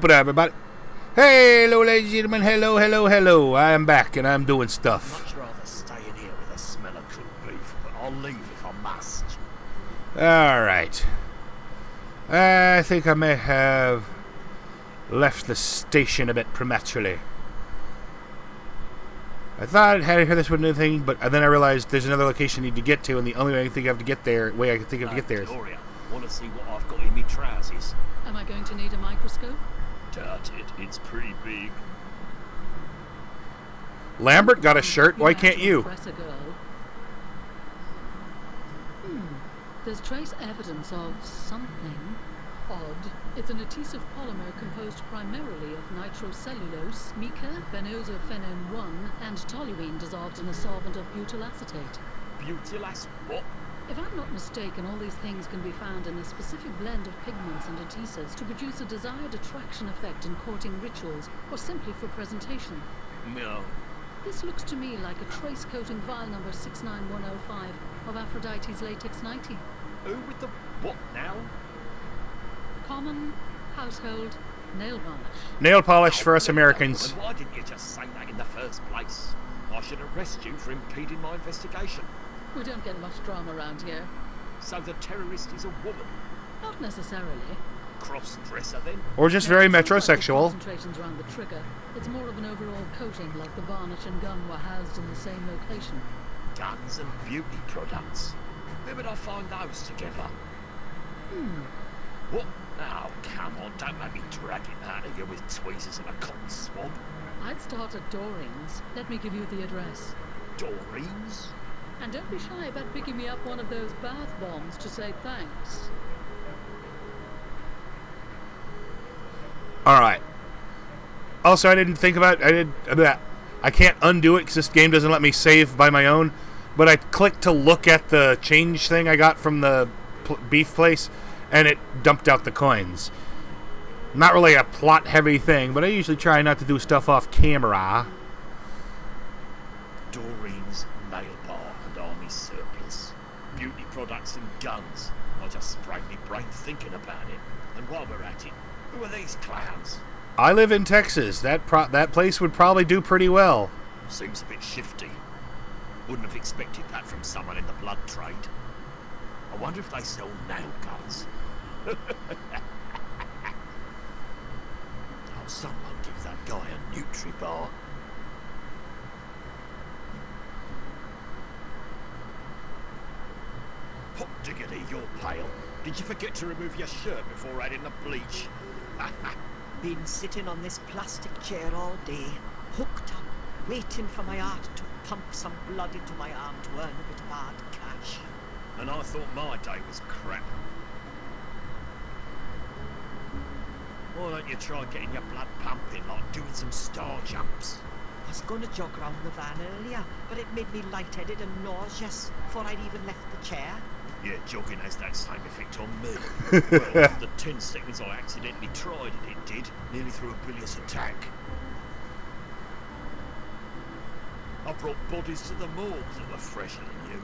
But everybody. Hey, hello, ladies and gentlemen. Hello, hello, hello. I am back and I'm doing stuff. I'd much rather stay in here with a smell of cooked beef, but I'll leave if I must. Alright. I think I may have left the station a bit prematurely. I thought I had heard this with anything, but then I realized there's another location I need to get to, and the only way I think I have to get there, is... Gloria, want to see what I've got in me trousers? Am I going to need a microscope? Doubt it. It's pretty big. Lambert got a shirt. Why can't you? Impress a girl. There's trace evidence of something odd. It's an adhesive polymer composed primarily of nitrocellulose, mica, benozophenone 1, and toluene dissolved in a solvent of butyl acetate. Butyl acetate? What? If I'm not mistaken, all these things can be found in a specific blend of pigments and adhesives to produce a desired attraction effect in courting rituals, or simply for presentation. No. This looks to me like a trace coating vial number 69105 of Aphrodite's latex 90. Who with the what now? Common household nail varnish. Nail polish for us Americans. And why didn't you just say that in the first place? I should arrest you for impeding my investigation. We don't get much drama around here. So the terrorist is a woman? Not necessarily. Cross-dresser then? Or just very metrosexual. Concentrations around the trigger. It's more of an overall coating, like the varnish and gun were housed in the same location. Guns and beauty products. Where would I find those together? What? Now, come on, don't make me drag it out of you with tweezers and a cotton swab. I'd start at Doreen's. Let me give you the address. Doreen's? And don't be shy about picking me up one of those bath bombs to say thanks. Alright. Also, I didn't think about... I can't undo it because this game doesn't let me save by my own. But I clicked to look at the change thing I got from the beef place, and it dumped out the coins. Not really a plot-heavy thing, but I usually try not to do stuff off camera. Doreen's nail bar and army surplus. Beauty products and guns. I just sprayed me brain thinking about it. And while we're at it, who are these clowns? I live in Texas. That place would probably do pretty well. Seems a bit shifty. Wouldn't have expected that from someone in the blood trade. I wonder if they sell nail guns. Oh, someone give that guy a Nutri-Bar. Hot diggity, you're pale. Did you forget to remove your shirt before adding the bleach? Been sitting on this plastic chair all day, hooked up, waiting for my heart to pump some blood into my arm to earn a bit of hard cash. And I thought my day was crap. Why don't you try getting your blood pumping, like doing some star jumps? I was going to jog round the van earlier, but it made me lightheaded and nauseous before I'd even left the chair. Yeah, jogging has that same effect on me. Well, for the 10 seconds I accidentally tried it did. Nearly threw a bilious attack. I brought bodies to the morgue that were fresher than you.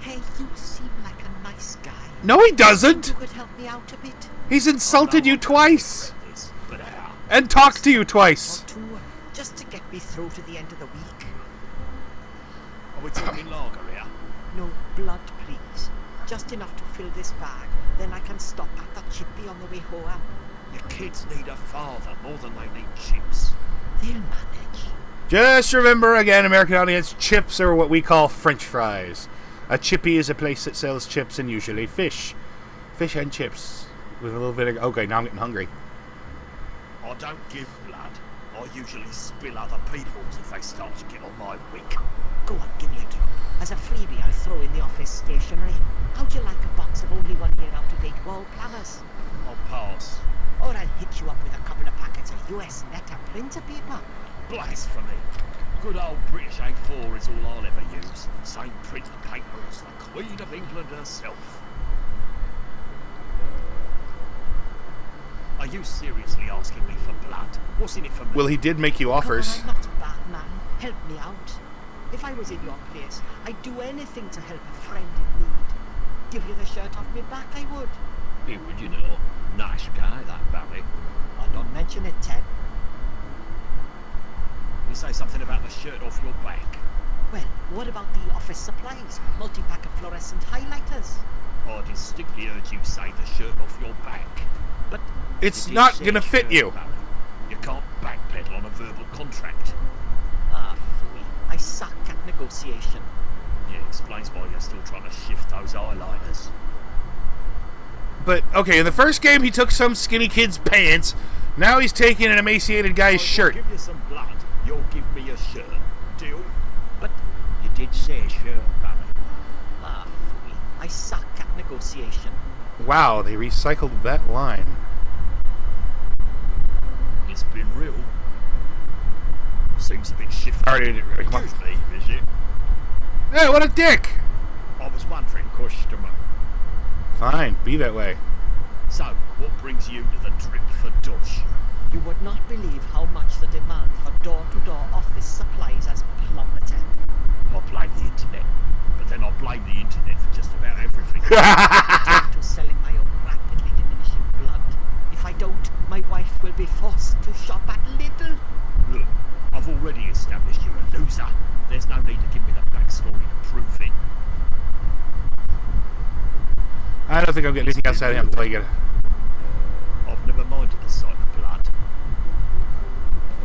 Hey, you seem like a nice guy. No, he doesn't! You could help me out a bit. He's insulted you twice! This, but how? And talked to you twice! Or two, just to get me through to the end of the week. Are we talking lager here? No, blood, please. Just enough to fill this bag. Then I can stop at the chippy on the way home. Your kids need a father more than they need chips. They'll manage. Just remember, again, American audience, chips are what we call French fries. A chippy is a place that sells chips and usually fish. Fish and chips. With a little vinegar. Okay, now I'm getting hungry. I don't give blood. I usually spill other people's if they start to get on my wick. Go on, give me a drop. As a freebie, I'll throw in the office stationery. How'd you like a box of only 1 year out-of-date wall planners? I'll pass. Or I'll hit you up with a couple of packets of US letter printer paper. Blasphemy. Good old British A4 is all I'll ever use. Same printer paper as the Queen of England herself. Are you seriously asking me for blood? What's in it for me? Well, he did make you offers. Come on, I'm not bad, man. Help me out. If I was in your place, I'd do anything to help a friend in need. Give you the shirt off my back, I would. He would, you know. Nice guy, that Barry. I Don't mention it, Ted. You say something about the shirt off your back. Well, what about the office supplies? Multi-pack of fluorescent highlighters. I distinctly heard you say the shirt off your back. But It's You did not say gonna fit shirt, you. Barry. You can't backpedal on a verbal contract. phooey. I suck at negotiation. Yeah, explains why you're still trying to shift those eyeliners. But, okay, in the first game he took some skinny kid's pants. Now he's taking an emaciated guy's shirt. I'll give you some blood, you'll give me a shirt. Deal? But You did say shirt, Barry. phooey. I suck at negotiation. Wow, they recycled that line. It's been real. Seems a bit shifty. Alright, come on. Excuse me, is it? Hey, what a dick! I was wondering, customer. Fine, be that way. So, what brings you to the drip for Dutch? You would not believe how much the demand for door-to-door office supplies has plummeted. I blame the internet, but then I blame the internet for just about everything. Turn to selling my own rapidly diminishing blood. If I don't, my wife will be forced to shop at Lidl. Look, I've already established you're a loser. There's no need to give me the backstory to prove it. I don't think I'm getting anything outside of him until I get it. I've never minded the sight of blood.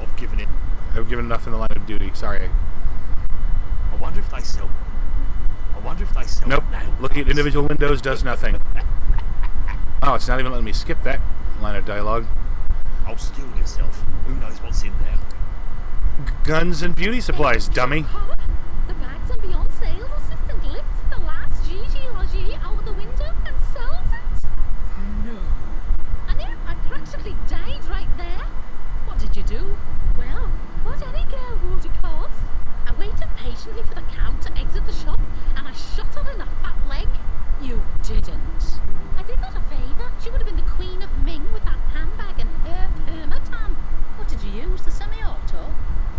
I've given it. I've given enough in the line of duty. Sorry. I wonder if they sell. Nope. Now. Looking at individual windows does nothing. Oh, it's not even letting me skip that line of dialogue. I'll steal yourself. Who knows what's in there? Guns and beauty supplies, dummy. Huh? The Bags and Beyond sales assistant lifts the last Gigi Logie out of the window and sells it. No. I knew I practically died right there. What did you do? Well, what any girl would, of course. I waited patiently for the cow to exit the shop, and I shot her in the fat leg. You didn't. I did her a favour. She would have been the Queen of Ming with that handbag and her permatan. What did you use, the semi-auto?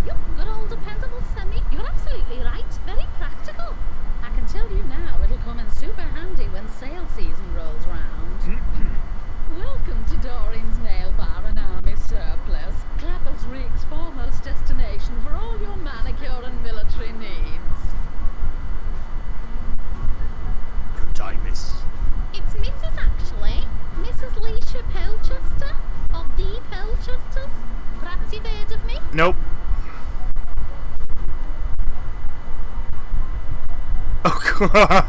Yup, good old dependable semi. You're absolutely right. Very practical. I can tell you now it'll come in super handy when sale season rolls round. Welcome to Doreen's Nail Bar and Army Surplus. Clappers Reek's foremost destination for all your manicure and military needs. Good day, miss. It's Mrs. actually. Mrs. Leisha Pelchester of the Pelchesters. Perhaps you've heard of me? Nope. Oh, God.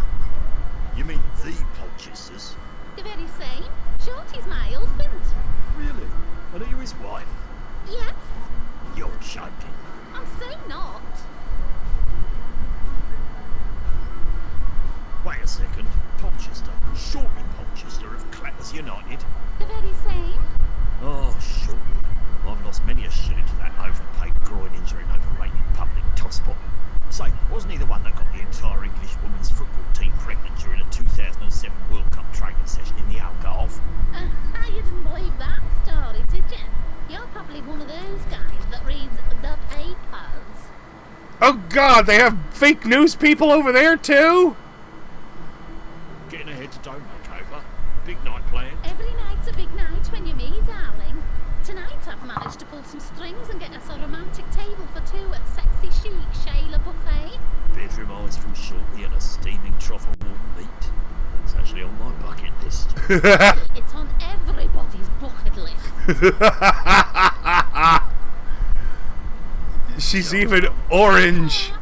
You mean the Colchesters? The very same. Shorty's my husband. Really? And are you his wife? Yes, You're joking. I'm so not. Wait a second. Colchester. Shorty Colchester of Clappers United. The very same. Oh, Shorty. I've lost many a shilling to that overpaid groin injury and overrated public tosspot. Say, wasn't he the one that got the entire English women's football team pregnant during a 2007 World Cup training session in the Algarve? You didn't believe that story, did you? You're probably one of those guys that reads the papers. Oh, God, they have fake news people over there, too? Getting ahead to Dome Makeover. Big night planned. Every night's a big night when you're me, darling. Tonight I've managed to pull some strings and get us a romantic table for two at Sexy Chic Shayla Buffet. Bedroom eyes from Shorty and a steaming trough of warm meat. It's actually on my bucket list. It's on everybody's bucket list. She's even orange.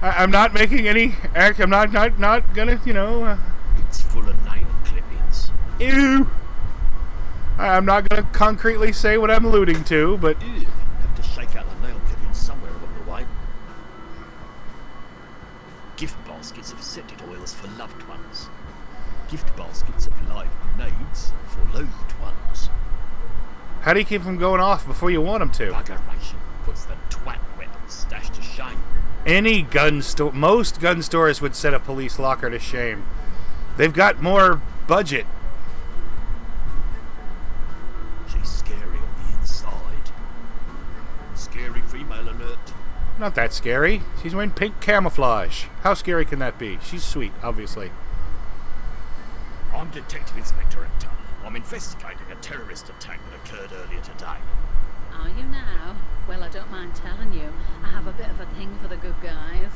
I'm not making any act. I'm not gonna, you know. It's full of nail clippings. Ew. I'm not gonna concretely say what I'm alluding to, but Ew. Have to shake out the nail clippings somewhere along the way. Gift baskets of scented oils for loved ones. Gift baskets of live grenades for loathed ones. how do you keep them going off before you want them to? Buggeration puts the twat weapons stashed to shame. Any gun store, most gun stores would set a police locker to shame. They've got more budget. She's scary on the inside. Scary female alert. Not that scary. She's wearing pink camouflage. How scary can that be? She's sweet, obviously. I'm Detective Inspector Hector, I'm investigating a terrorist attack that occurred earlier today. Are you now? Well, I don't mind telling you, I have a bit of a thing for the good guys.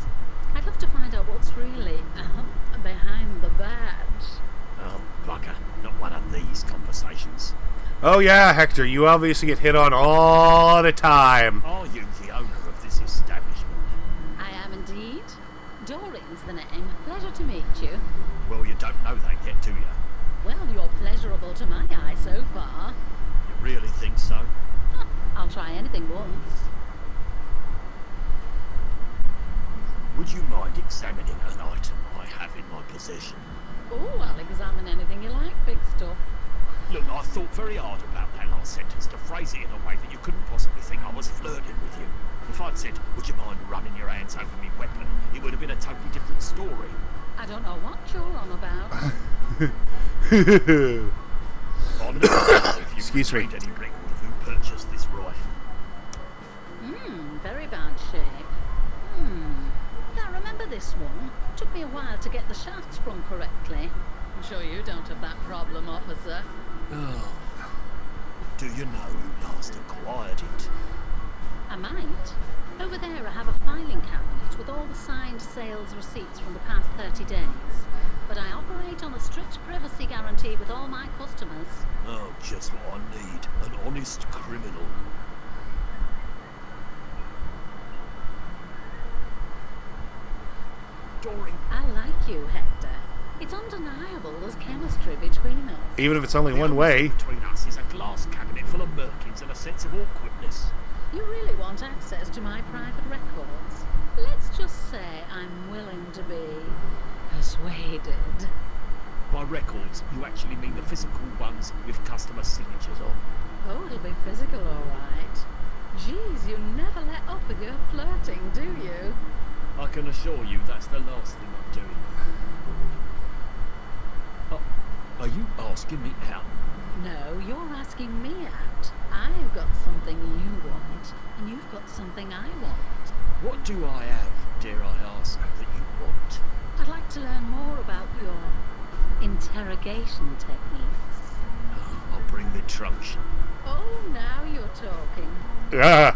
I'd love to find out what's really behind the badge. Oh, bugger. Not one of these conversations. Oh yeah, Hector, you obviously get hit on all the time. Are you the owner of this establishment? I am indeed. Doreen's the name. Pleasure to meet you. Well, you don't know that yet, do you? Well, you're pleasurable to my eye so far. You really think so? Huh, I'll try anything once. Would you mind examining an item I have in my possession? Oh, I'll examine anything you like, big stuff. Look, I thought very hard about that last sentence to phrase it in a way that you couldn't possibly think I was flirting with you. If I'd said, would you mind running your hands over me weapon, it would have been a totally different story. I don't know what you're on about. I'm not sure if you Excuse me. read any record of who purchased this rifle. Very bad shape. Yeah, I remember this one. Took me a while to get the shaft sprung correctly. I'm sure you don't have that problem, officer. Oh. Do you know who last acquired it? I might. Over there I have a filing cabinet with all the signed sales receipts from the past 30 days. But I operate on a strict privacy guarantee with all my customers. Oh, just what I need. An honest criminal. Doreen. I like you, Hector. It's undeniable there's chemistry between us. Even if it's only The one only way. thing between us is a glass cabinet full of merkins and a sense of awkwardness. You really want access to my private records? Let's just say I'm willing to be persuaded. By records, you actually mean the physical ones with customer signatures on. Oh, it'll be physical, all right. Geez, you never let up with your flirting, do you? I can assure you that's the last thing I'm doing. Oh, are you asking me out? No, you're asking me out. I've got something you want, and you've got something I want. What do I have, dare I ask, that you want? I'd like to learn more about your interrogation techniques. Oh, I'll bring the truncheon. Oh, now you're talking. Ah.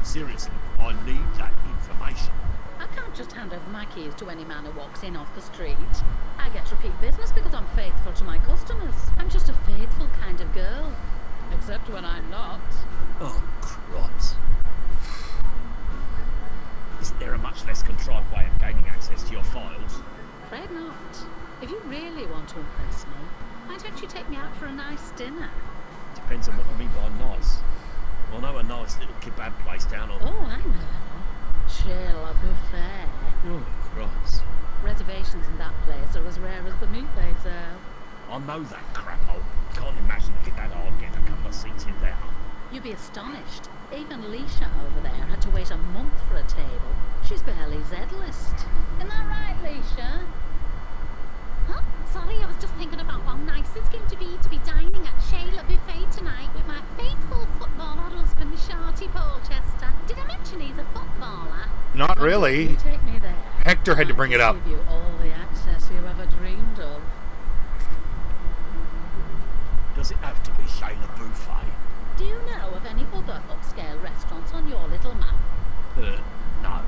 Seriously, I need that information. I can't just hand over my keys to any man who walks in off the street. I get repeat business because I'm faithful to my customers. I'm just a faithful kind of girl. Except when I'm not. Oh, cripes. Isn't there a much less contrived way of gaining access to your files? Afraid not. If you really want to impress me, why don't you take me out for a nice dinner? Depends on what you mean by nice. I know a nice little kebab place down on... Oh, I know. Chez la Buffet. Oh, cripes. Reservations in that place are as rare as the meat they serve. I know that crap hole. Can't imagine it'd be that hard getting a couple of seats in there. You'd be astonished. Even Leisha over there had to wait a month for a table. She's barely Z-list. Isn't that right, Leisha? Huh? Sorry, I was just thinking about how nice it's going to be dining at Shayla Buffet tonight with my faithful footballer husband, Shorty Polchester. Did I mention he's a footballer? Not You really. take me there. Hector had to bring it I'll up. give you all the access you ever dreamed of. Does it have to be Shayla Buffet? Do you know of any other upscale restaurants on your little map? No.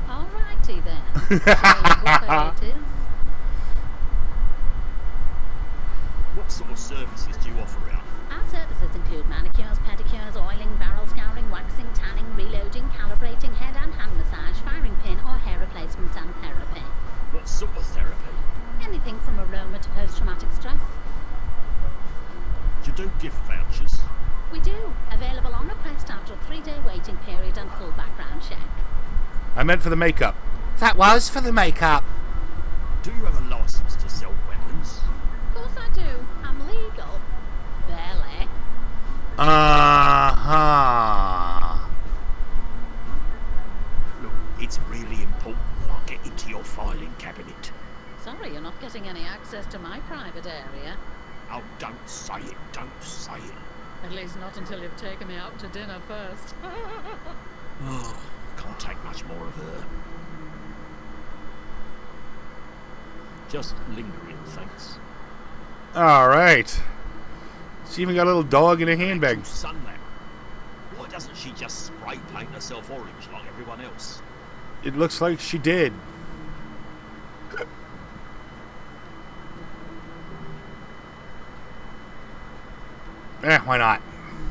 Alrighty then. Shayla Buffet it is. What sort of services do you offer out? Our services include manicures, pedicures, oiling, barrel scouring, waxing, tanning, reloading, calibrating, head and hand massage, firing pin or hair replacement and therapy. What sort of therapy? Anything from aroma to post-traumatic stress. Do you do gift vouchers? We do. Available on request after a 3-day waiting period and full background check. I meant for the makeup. That was for the makeup. Do you have a license to sell weapons? Of course I do. I'm legal. Barely. Uh-huh. Look, it's really important that I get into your filing cabinet. Sorry, you're not getting any access to my private area. Oh, don't say it, don't say it. At least not until you've taken me out to dinner first. Oh, can't take much more of her. Just lingering, thanks. All right. She even got a little dog in a handbag. Sun lamp. Why doesn't she just spray paint herself orange like everyone else? It looks like she did. Why not?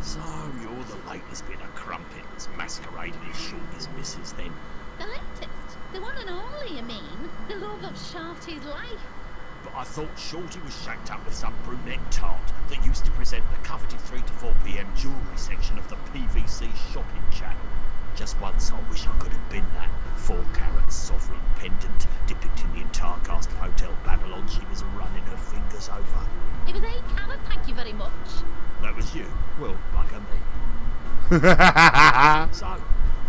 So you're the latest bit of crumpet that's masquerading as Shorty's missus then? The latest? The one and only, you mean? The love of Shorty's life? But I thought Shorty was shacked up with some brunette tart that used to present the coveted 3 to 4 p.m. jewellery section of the PVC shopping channel. Just once I wish I could have been that 4-carat sovereign pendant depicting the entire cast of Hotel Babylon she was running her fingers over. It was 8 carat, thank you very much. That was you? Well, bugger me. So,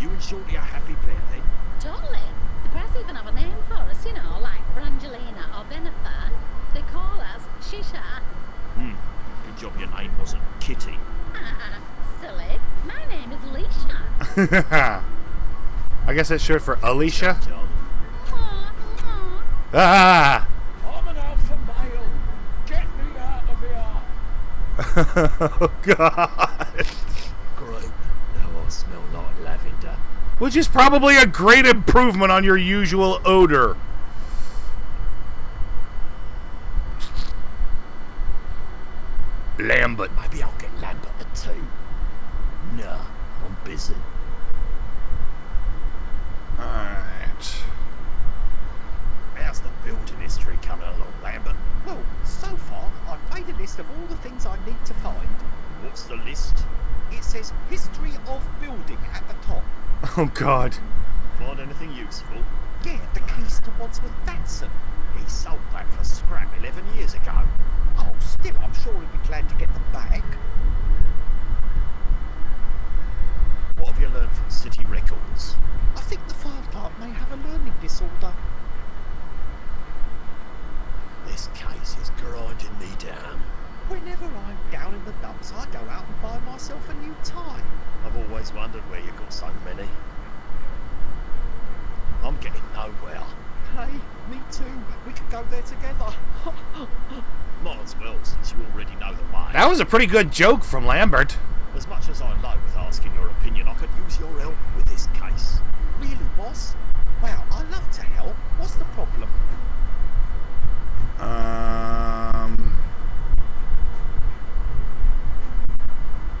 you and Shorty are happy pair then? Totally. The press even have a name for us, you know, like Brangelina or Benifer. They call us Shisha. Good job your name wasn't Kitty. Silly. My name is Leisha. I guess that's short for Alicia. Mwah, mwah. Ah! I'm an alpha male. Get me out of here. Oh, God. Great. Now I smell like lavender. Which is probably a great improvement on your usual odor. Lambert. Maybe I'll get Lambert at 2. Nah, I'm busy. Alright. How's the building history coming along, Lambert? Well, so far, I've made a list of all the things I need to find. What's the list? It says history of building at the top. Oh, God. Find anything useful? Yeah, the keys to Wadsworth Datsun. He sold that for scrap 11 years ago. Oh, still, I'm sure he'd be glad to get them back. What have you learned from City Records? I think the fire clerk may have a learning disorder. This case is grinding me down. Whenever I'm down in the dumps, I go out and buy myself a new tie. I've always wondered where you got so many. I'm getting nowhere. Hey, me too. We could go there together. Might as well, since you already know the way. That was a pretty good joke from Lambert. As much as I loathe asking your opinion, I could use your help with this case. Really, boss? Wow, I love to help. What's the problem?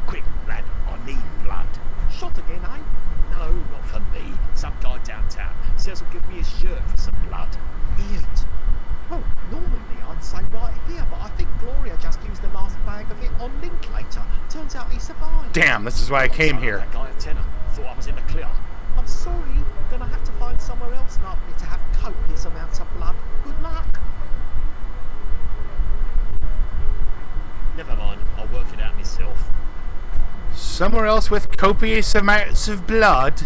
Quick, lad, I need blood. Shot again, eh? No, not for me. Some guy downtown says he'll give me his shirt for some blood. Idiot. Well, normally I'd say right here, but I think Gloria just used the last bag of it on Linklater. Turns out he survived. Damn, this is why I came here. That guy at tenor thought I was in the clear. I'm sorry, gonna have to find somewhere else likely to have copious amounts of blood. Good luck. Never mind, I'll work it out myself. Somewhere else with copious amounts of blood.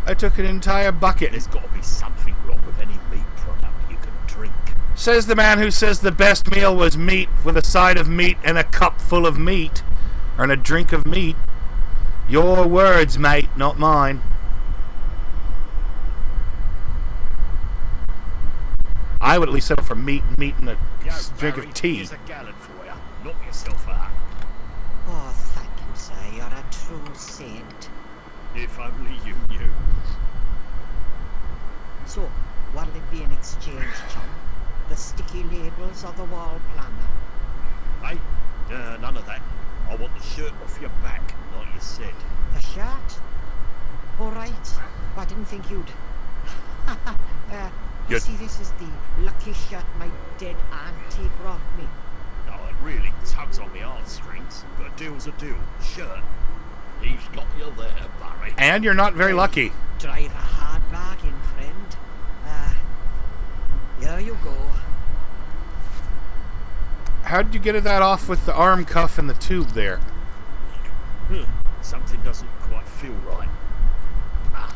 I took an entire bucket. There's got to be something wrong with any meat product you can drink. Says the man who says the best meal was meat with a side of meat and a cup full of meat. Or a drink of meat. Your words, mate, not mine. I would at least settle for meat and a Yo, drink Barry, of tea. Here's a gallon for you. Knock yourself out. Oh, thank you, sir. You're a true saint. If only you knew. So, what'll it be in exchange, chum? The sticky labels or the wall planner? Hey, none of that. I want the shirt off your back, like you said. The shirt? All right. I didn't think you'd... you Good. see, this is the lucky shirt my dead auntie brought me. No, it really tugs on the heartstrings, but a deal's a deal. Shirt. He's got you there, Barry. And you're not very lucky. Drive a hard bargain, friend. Here you go. How did you get that off with the arm cuff and the tube there? Something doesn't quite feel right. Ah.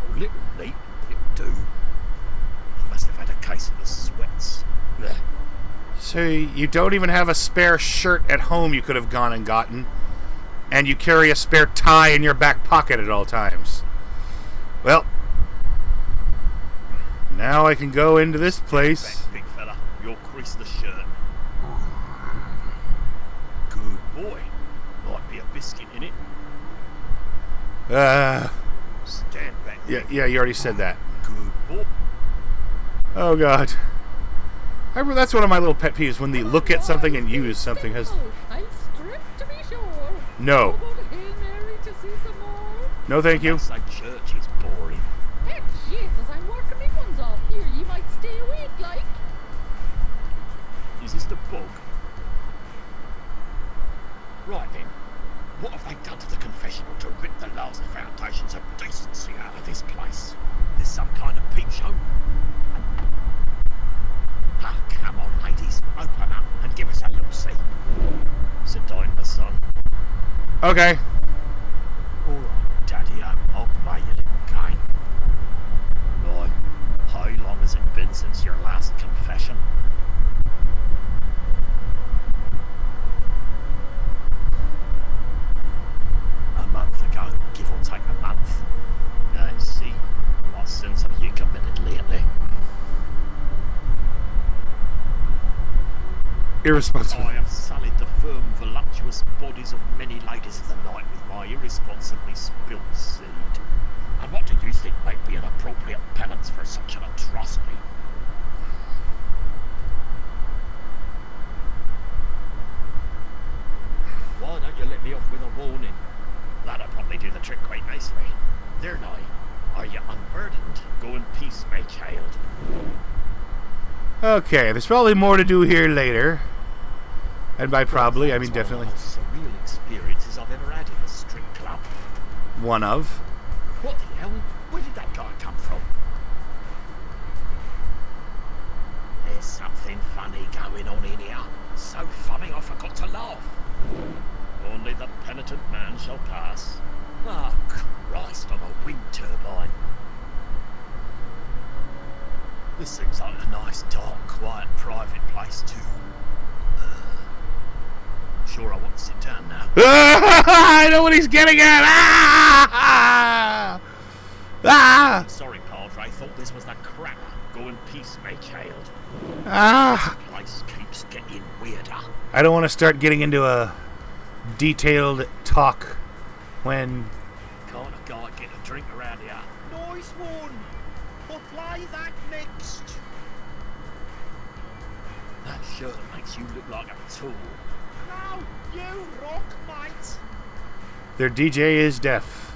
A little neat, it'll do. You must have I've had a case of the sweats. Ugh. So you don't even have a spare shirt at home you could have gone and gotten, and you carry a spare tie in your back pocket at all times. Well, now I can go into this place. Back, big fella. You'll crease the shirt. Good boy. Might be a biscuit in it. Stand back. Yeah, you already said that. Good boy. Oh, God. That's one of my little pet peeves, when they look at something and use something. I'll strip to be sure. No. How about a Hail Mary to see some more? No, thank you. Say church is boring. Heck, Jesus, I'm working me ones off here. You might stay awake, like. Is this the bug? Right then. What have they done to the confessional to rip the last foundations of decency out of this place? There's some kind of peep show? Ah, come on, ladies. Open up and give us a look-see. Sit down, my son. Okay. All right, Daddy-o. I'll play your little game. Right. How long has it been since your last confession? A month ago, give or take a month. I see. What sins have you committed lately? Irresponsible. I have sullied the firm, voluptuous bodies of many ladies of the night with my irresponsibly spilt seed. And what do you think might be an appropriate penance for such an atrocity? Why don't you let me off with a warning? That'll probably do the trick quite nicely. There now. Are you unburdened? Go in peace, my child. Okay, there's probably more to do here later. And by probably, I mean That's definitely. one of the most surreal experiences I've ever had in a strip club. One of. What the hell? Where did that guy come from? There's something funny going on in here. So funny I forgot to laugh. Only the penitent man shall pass. Ah, Christ, I'm a wind turbine. This seems like a nice, dark, quiet, private place too. Sure, I want to sit down now. I know what he's getting at! Ah! Ah! I'm sorry, Padre. Thought this was the cracker. Go in peace, my child. Ah! This place keeps getting weirder. I don't want to start getting into a detailed talk when... Can't a guy get a drink around here? Nice one. We'll play that next. That shirt makes you look like a tool. No, you rock, mate. their DJ is deaf.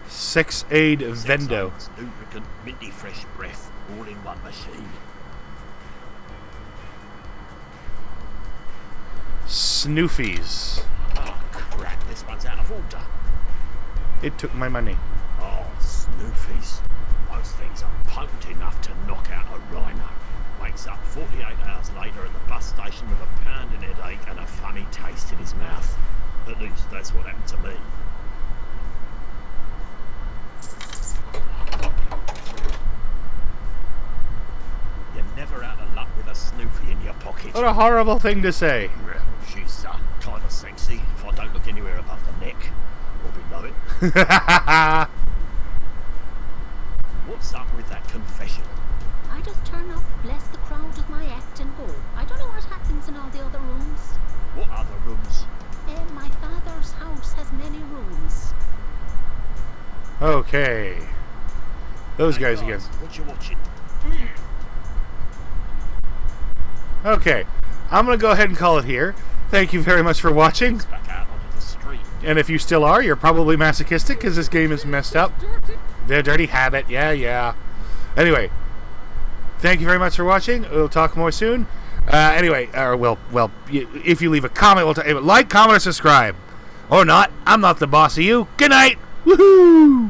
Sex Aid Vendo. Lubricant, minty fresh breath, all in one machine. Snoofies. Oh crap, this one's out of order. It took my money. Oh, snoofies. Those things are potent enough to knock out a rhino. Wakes up 48 hours later at the bus station with a pounding headache and a funny taste in his mouth. At least that's what happened to me. You're never out of luck with a snoofy in your pocket. What a horrible thing to say. Well, she's kind of sexy if I don't look anywhere above the neck. Or below it. What's up with that confession? I just turn up, bless the crowd with my act and go. I don't know what happens in all the other rooms. What other rooms? My father's house has many rooms. Okay. Those Hey, guys again. What you watching? Okay. I'm going to go ahead and call it here. Thank you very much for watching. Back out onto the street. And if you still are, you're probably masochistic because this game is messed up. The dirty habit. Yeah. Anyway. Thank you very much for watching. We'll talk more soon. If you leave a comment, like, comment, or subscribe. Or not. I'm not the boss of you. Good night. Woohoo!